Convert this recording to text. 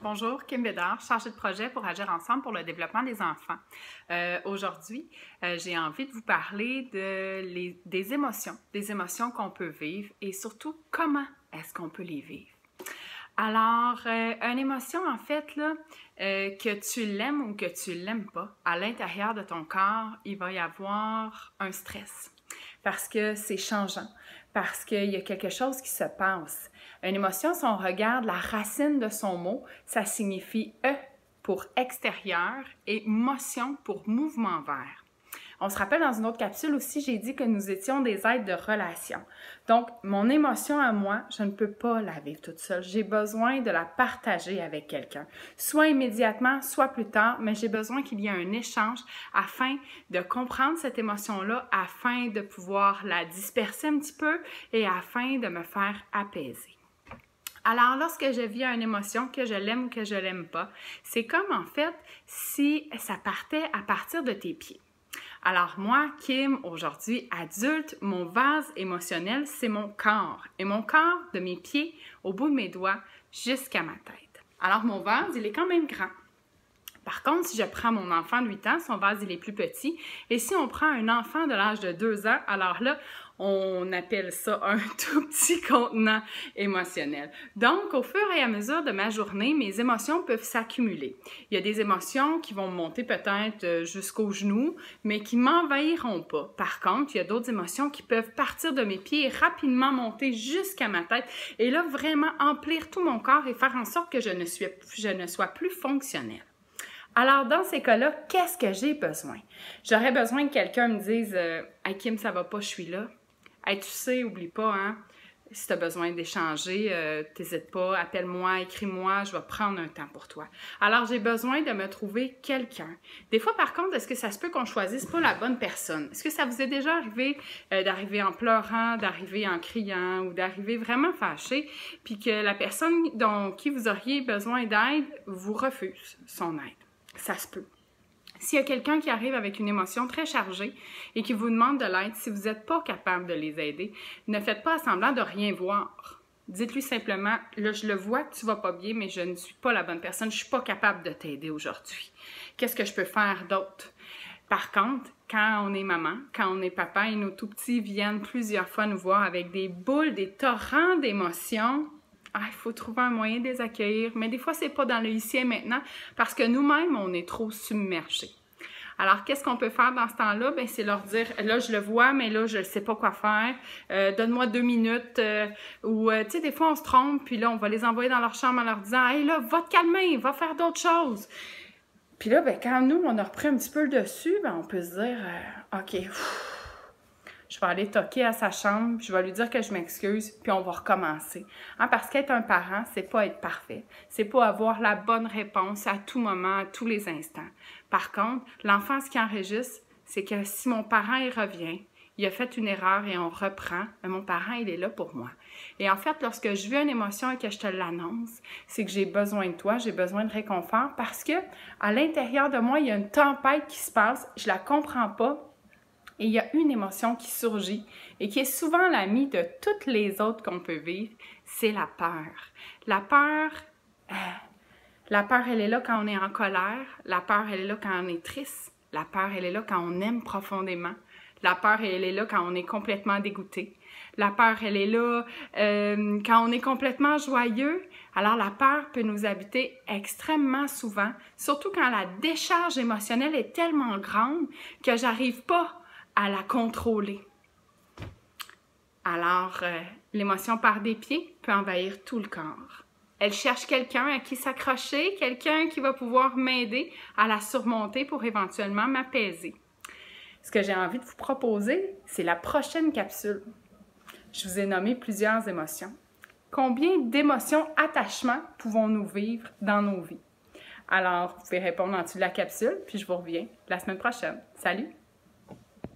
Bonjour, Kim Bédard, chargée de projet pour Agir ensemble pour le développement des enfants. Aujourd'hui, j'ai envie de vous parler des émotions qu'on peut vivre et surtout comment est-ce qu'on peut les vivre. Alors, une émotion, en fait, là, que tu l'aimes ou que tu l'aimes pas, à l'intérieur de ton corps, il va y avoir un stress parce que c'est changeant, parce qu'il y a quelque chose qui se passe. Une émotion, si on regarde la racine de son mot, ça signifie « e » pour extérieur et « motion » pour mouvement vers. On se rappelle dans une autre capsule aussi, j'ai dit que nous étions des êtres de relation. Donc, mon émotion à moi, je ne peux pas la vivre toute seule. J'ai besoin de la partager avec quelqu'un, soit immédiatement, soit plus tard, mais j'ai besoin qu'il y ait un échange afin de comprendre cette émotion-là, afin de pouvoir la disperser un petit peu et afin de me faire apaiser. Alors, lorsque je vis une émotion, que je l'aime ou que je l'aime pas, c'est comme en fait si ça partait à partir de tes pieds. Alors moi, Kim, aujourd'hui adulte, mon vase émotionnel, c'est mon corps. Et mon corps, de mes pieds au bout de mes doigts jusqu'à ma tête. Alors mon vase, il est quand même grand. Par contre, si je prends mon enfant de 8 ans, son vase, il est plus petit. Et si on prend un enfant de l'âge de 2 ans, alors là, on appelle ça un tout petit contenant émotionnel. Donc, au fur et à mesure de ma journée, mes émotions peuvent s'accumuler. Il y a des émotions qui vont monter peut-être jusqu'aux genoux, mais qui ne m'envahiront pas. Par contre, il y a d'autres émotions qui peuvent partir de mes pieds et rapidement monter jusqu'à ma tête. Et là, vraiment emplir tout mon corps et faire en sorte que je ne sois plus fonctionnelle. Alors, dans ces cas-là, qu'est-ce que j'ai besoin? J'aurais besoin que quelqu'un me dise « Hey Kim, ça va pas, je suis là. » Hey, tu sais, oublie pas, hein? Si tu as besoin d'échanger, t'hésites pas, appelle-moi, écris-moi, je vais prendre un temps pour toi. Alors, j'ai besoin de me trouver quelqu'un. Des fois, par contre, est-ce que ça se peut qu'on choisisse pas la bonne personne? Est-ce que ça vous est déjà arrivé d'arriver en pleurant, d'arriver en criant ou d'arriver vraiment fâché, puis que la personne dont qui vous auriez besoin d'aide vous refuse son aide? Ça se peut. S'il y a quelqu'un qui arrive avec une émotion très chargée et qui vous demande de l'aide, si vous n'êtes pas capable de les aider, ne faites pas semblant de rien voir. Dites-lui simplement, là, je le vois que tu vas pas bien, mais je ne suis pas la bonne personne, je suis pas capable de t'aider aujourd'hui. Qu'est-ce que je peux faire d'autre? Par contre, quand on est maman, quand on est papa et nos tout-petits viennent plusieurs fois nous voir avec des boules, des torrents d'émotions, il faut trouver un moyen de les accueillir, mais des fois, c'est pas dans le ici et maintenant parce que nous-mêmes, on est trop submergés. Alors, qu'est-ce qu'on peut faire dans ce temps-là? Bien, c'est leur dire, là, je le vois, mais là, je ne sais pas quoi faire. Donne-moi 2 minutes. Ou, tu sais, des fois, on se trompe, puis là, on va les envoyer dans leur chambre en leur disant, hey, là, va te calmer, va faire d'autres choses. Puis là, bien, quand nous, on a repris un petit peu le dessus, bien, on peut se dire, OK, je vais aller toquer à sa chambre, puis je vais lui dire que je m'excuse, puis on va recommencer. Hein, parce qu'être un parent, c'est pas être parfait. C'est pas avoir la bonne réponse à tout moment, à tous les instants. Par contre, l'enfant, ce qui enregistre, c'est que si mon parent, il revient, il a fait une erreur et on reprend, mais mon parent, il est là pour moi. Et en fait, lorsque je vis une émotion et que je te l'annonce, c'est que j'ai besoin de toi, j'ai besoin de réconfort, parce que à l'intérieur de moi, il y a une tempête qui se passe, je la comprends pas, et il y a une émotion qui surgit et qui est souvent l'amie de toutes les autres qu'on peut vivre, c'est la peur. La peur, elle est là quand on est en colère. La peur, elle est là quand on est triste. La peur, elle est là quand on aime profondément. La peur, elle est là quand on est complètement dégoûté. La peur, elle est là quand on est complètement joyeux. Alors, la peur peut nous habiter extrêmement souvent, surtout quand la décharge émotionnelle est tellement grande que j'arrive pas à la contrôler. Alors, l'émotion part des pieds peut envahir tout le corps. Elle cherche quelqu'un à qui s'accrocher, quelqu'un qui va pouvoir m'aider à la surmonter pour éventuellement m'apaiser. Ce que j'ai envie de vous proposer, c'est la prochaine capsule. Je vous ai nommé plusieurs émotions. Combien d'émotions attachement pouvons-nous vivre dans nos vies? Alors, vous pouvez répondre en dessous de la capsule, puis je vous reviens la semaine prochaine. Salut!